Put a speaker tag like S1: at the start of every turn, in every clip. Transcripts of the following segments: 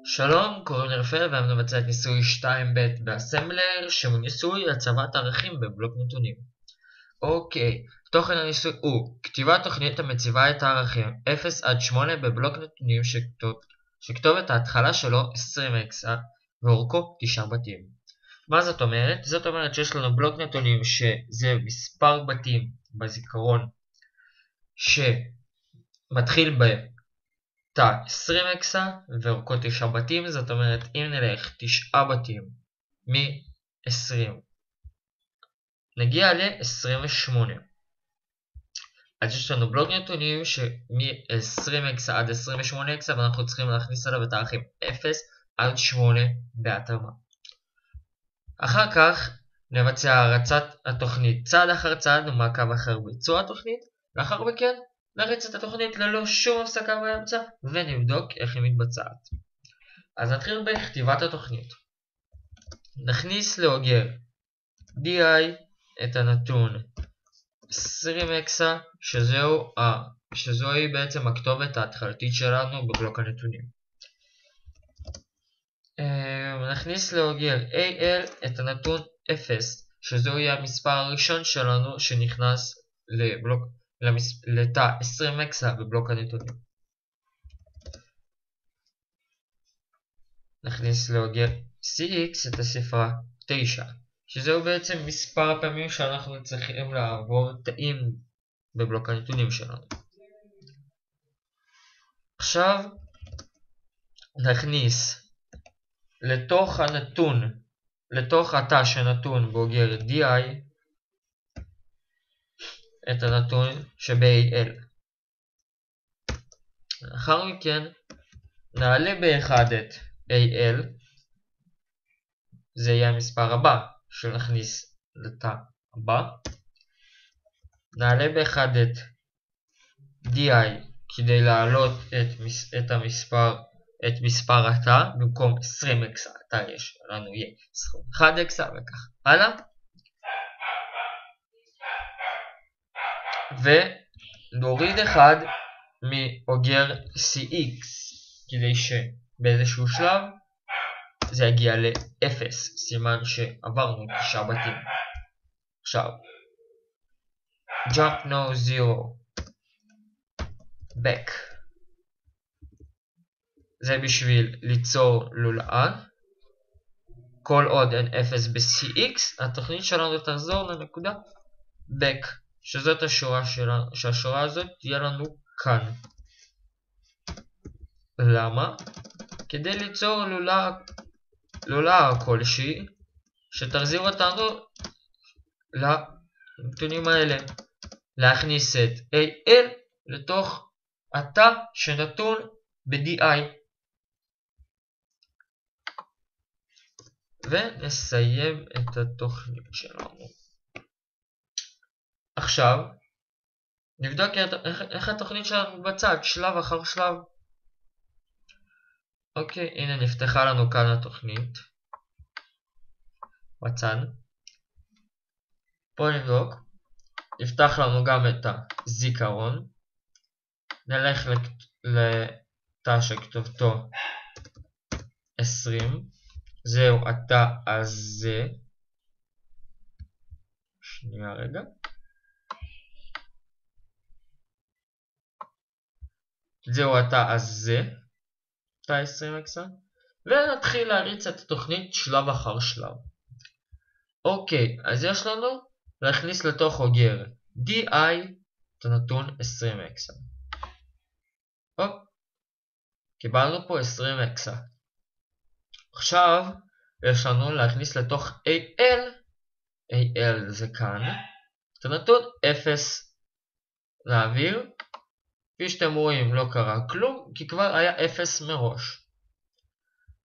S1: שלום, קוראים לי רפאל ואני מבצע את ניסוי 2ב' באסמבלר שהוא ניסוי הצבת ערכים בבלוק נתונים. אוקיי, תוכן הניסוי הוא כתיבת תוכנית המציבה את הערכים 0 עד 8 בבלוק נתונים שכתובת ההתחלה שלו 20 אקסה ואורכו 9 בתים. מה זאת אומרת? זאת אומרת שיש לנו בלוק נתונים שזה מספר בתים בזיכרון שמתחיל תא 20 אקסה ואורכו 9 בתים, זאת אומרת אם נלך 9 בתים מ-20 נגיע ל-28. אז יש לנו בלוק נתונים שמ-20 אקסה עד 28 אקסה ואנחנו צריכים להכניס עליו את הערכים 0 עד 8 בהתאמה. אחר כך נבצע הרצת התוכנית צעד אחר צעד ומעקב אחר ביצוע התוכנית, לאחר מכן נריץ את התוכנית ללא שום הפסקה באמצע ונבדוק איך היא מתבצעת. אז נתחיל בכתיבת התוכנית. נכניס לאוגר di את הנתון 20 אקסה שזוהי בעצם הכתובת ההתחלתית שלנו בבלוק הנתונים. נכניס לאוגר al את הנתון 0 שזוהי המספר הראשון שלנו שנכנס לתא 20 אקסה בבלוק הנתונים. נכניס לאוגר cx את הספרה 9 שזהו בעצם מספר הפעמים שאנחנו צריכים לעבור תאים בבלוק הנתונים שלנו. עכשיו נכניס לתוך התא שנתון באוגר di את הנתון שב-al. לאחר מכן נעלה באחד את al, זה יהיה המספר הבא שנכניס לתא הבא. נעלה באחד את di כדי להעלות את מספר התא, במקום 20 אקסה התא יש לנו יהיה 21 אקסה וכך הלאה. ונוריד אחד מאוגר cx כדי שבאיזשהו שלב זה יגיע ל-0, סימן שעברנו 9 בתים. עכשיו jump no 0 back זה בשביל ליצור לולאה. כל עוד אין 0 ב-cx התוכנית שלנו תחזור לנקודה back, שזאת השורה שלנו, שהשורה הזאת תהיה לנו כאן. למה? כדי ליצור לולאה כלשהי שתחזיר אותנו לנתונים האלה. להכניס את al לתוך התא שנתון ב-di ונסיים את התוכנית שלנו. עכשיו נבדוק איך התוכנית שלנו מתבצעת שלב אחר שלב. אוקיי, הנה נפתחה לנו כאן התוכנית בצד. פה נבדוק, נפתח לנו גם את הזיכרון. נלך לתא שכתובתו 20, זהו התא הזה. שנייה רגע. זהו התא הזה, תא 20 אקסה, ונתחיל להריץ את התוכנית שלב אחר שלב. אוקיי, אז יש לנו להכניס לתוך אוגר di את הנתון 20 אקסה. קיבלנו פה 20 אקסה. עכשיו יש לנו להכניס לתוך al זה כאן, את הנתון 0 להעביר. כפי שאתם רואים לא קרה כלום כי כבר היה 0 מראש.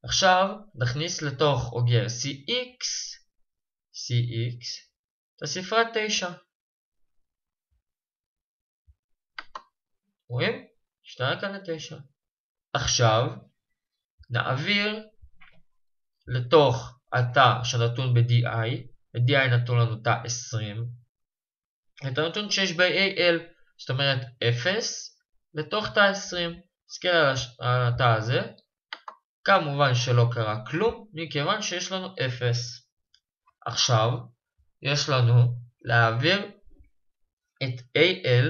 S1: עכשיו נכניס לתוך אוגר cx את הספרה 9. רואים? השתנה כאן ל-9. עכשיו נעביר לתוך התא שנתון ב-di, ב-di נתון לנו תא 20, את הנתון שיש ב-al, זאת אומרת 0 לתוך תא 20. נסתכל על התא הזה, כמובן שלא קרה כלום, מכיוון שיש לנו 0. עכשיו, יש לנו להעביר את AL,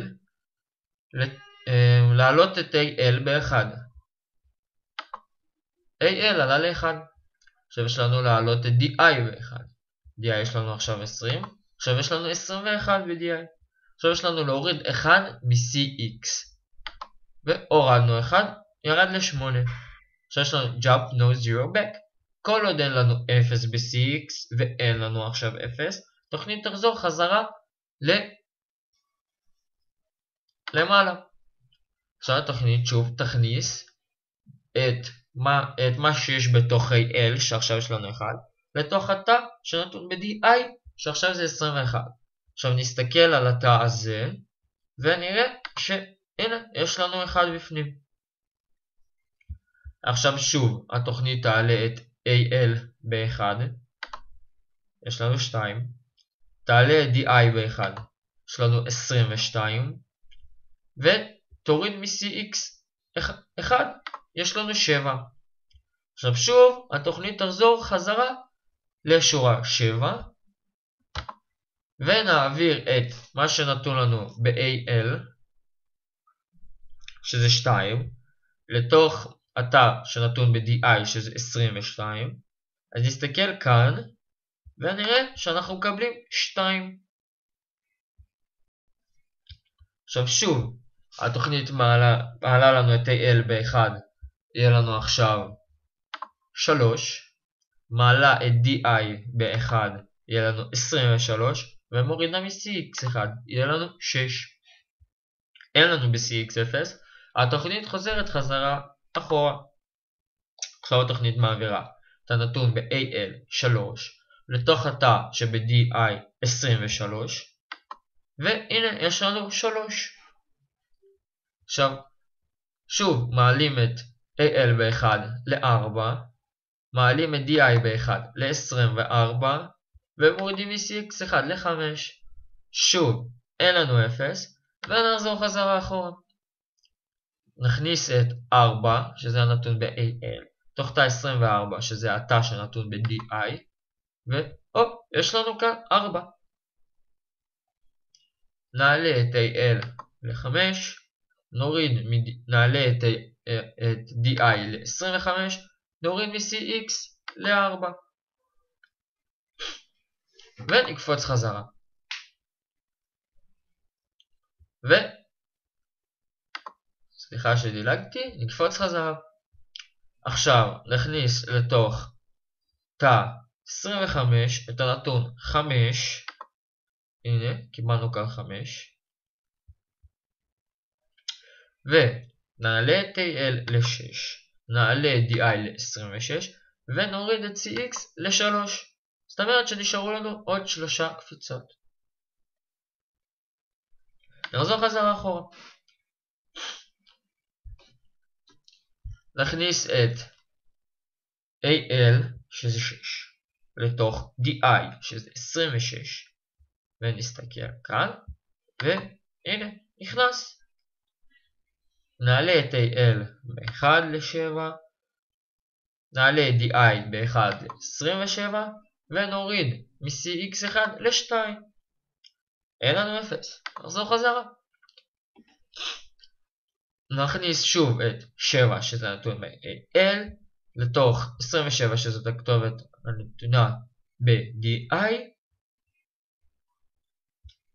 S1: להעלות את AL ב-1. AL עלה ל-1. עכשיו יש לנו להעלות את DI ב-1. DI יש לנו עכשיו 20. עכשיו יש לנו 21 ב-DI. עכשיו יש לנו להוריד 1 מ-CX. והורדנו 1, ירד ל-8. עכשיו יש לנו jump no 0 back. כל עוד אין לנו 0 ב-CX ואין לנו עכשיו 0, תוכנית תחזור חזרה למעלה. עכשיו התוכנית שוב תכניס את מה שיש בתוך AL, שעכשיו יש לנו 1, לתוך התא שנתון ב-DI, שעכשיו זה 21. עכשיו נסתכל על התא הזה, ונראה שהנה, יש לנו 1 בפנים. עכשיו שוב, התוכנית תעלה את AL ב-1, יש לנו 2, תעלה את DI ב-1, יש לנו 22, ותוריד מ-CX 1, יש לנו 7. עכשיו שוב, התוכנית תחזור חזרה לשורה 7, ונעביר את מה שנתון לנו ב-AL, שזה 2, לתוך התא שנתון ב-DI, שזה 22. אז נסתכל כאן, ונראה שאנחנו מקבלים 2. עכשיו שוב, התוכנית מעלה לנו את AL ב-1, יהיה לנו עכשיו 3, מעלה את DI ב-1, יהיה לנו 23, ומורידה מ-CX1, יהיה לנו 6. אין לנו ב-CX0, התוכנית חוזרת חזרה אחורה. עכשיו התוכנית מעבירה את הנתון ב-AL 3, לתוך התא שב-DI 23, והנה יש לנו 3. עכשיו, שוב מעלים את AL ב-1 ל-4, מעלים את DI ב-1 ל-24, ומורידים מ-CX1 ל-5. שוב, אין לנו 0, ונחזור חזרה אחורה. נכניס את 4, שזה הנתון ב-AL, תוך תא 24, שזה התא שנתון ב-DI, יש לנו כאן 4. נעלה את AL ל-5, נעלה את DI ל-25, נוריד מ-CX ל-4. ונקפוץ חזרה. סליחה שדילגתי, נקפוץ חזרה. עכשיו נכניס לתוך תא 25 את הנתון 5, הנה קיבלנו כאן 5, ונעלה את AL ל-6, נעלה את DI ל-26, ונוריד את CX ל-3. זאת אומרת שנשארו לנו עוד 3 קפיצות. נחזור חזרה אחורה. נכניס את AL שזה 6 לתוך DI שזה 26, ונסתכל כאן, והנה נכנס. נעלה את AL ב-1 ל-7, נעלה את DI ב-1 ל-27, ונוריד מ-CX1 ל-2. אין לנו 0. נחזור חזרה. נכניס שוב את 7 שזה נתון ב-AL, לתוך 27 שזאת הכתובת הנתונה ב-DI,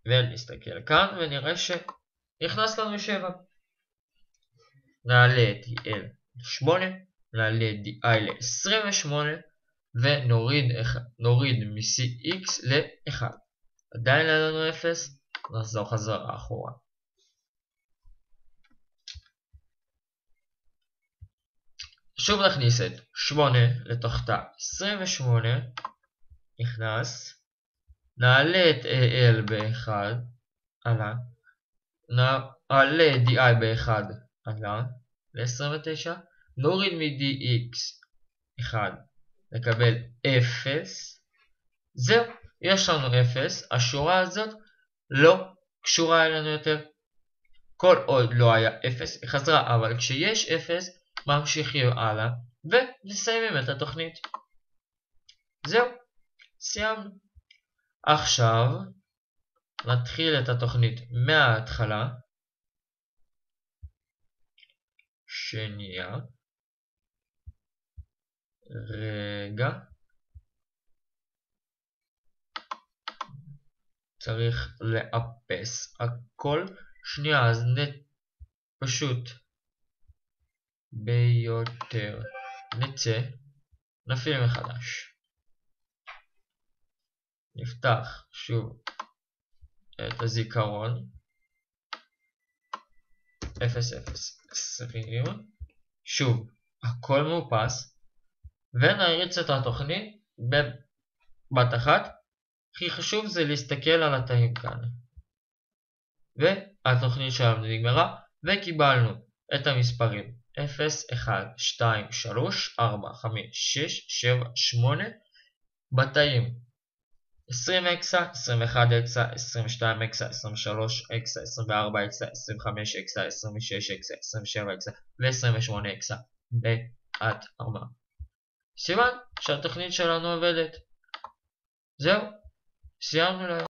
S1: ונסתכל כאן ונראה שנכנס לנו 7. נעלה את AL ל-8, נעלה את DI ל-28, ונוריד מ-CX ל-1. עדיין אין לנו 0, נחזור חזרה אחורה. שוב נכניס את 8 לתוך תא 28, נכנס, נעלה את AL ב-1, עלה, נעלה את DI ב-1, עלה, ל-29, נוריד מ-DX 1, נקבל 0, זהו, יש לנו 0, השורה הזאת לא קשורה אלינו יותר. כל עוד לא היה 0, היא חזרה, אבל כשיש 0, ממשיכים הלאה, ומסיימים את התוכנית. זהו, סיימנו. עכשיו נתחיל את התוכנית מההתחלה. שנייה. רגע. צריך לאפס הכל. שנייה, אז פשוט ביותר נצא, נפעיל מחדש. נפתח שוב את הזיכרון 0020, שוב הכל מאופס, ונריץ את התוכנית בבת אחת. הכי חשוב זה להסתכל על התאים כאן. והתוכנית שלנו נגמרה, וקיבלנו את המספרים 0, 1, 2, 3, 4, 5, 6, 7, 8 בתאים 20 אקסה, 21 אקסה, 22 אקסה, 23 אקסה, 24 אקסה, 25 אקסה, 26 אקסה, 27 אקסה ו-28 אקסה בהתאמה. סימן שהתוכנית שלנו עובדת. זהו, סיימנו להיום.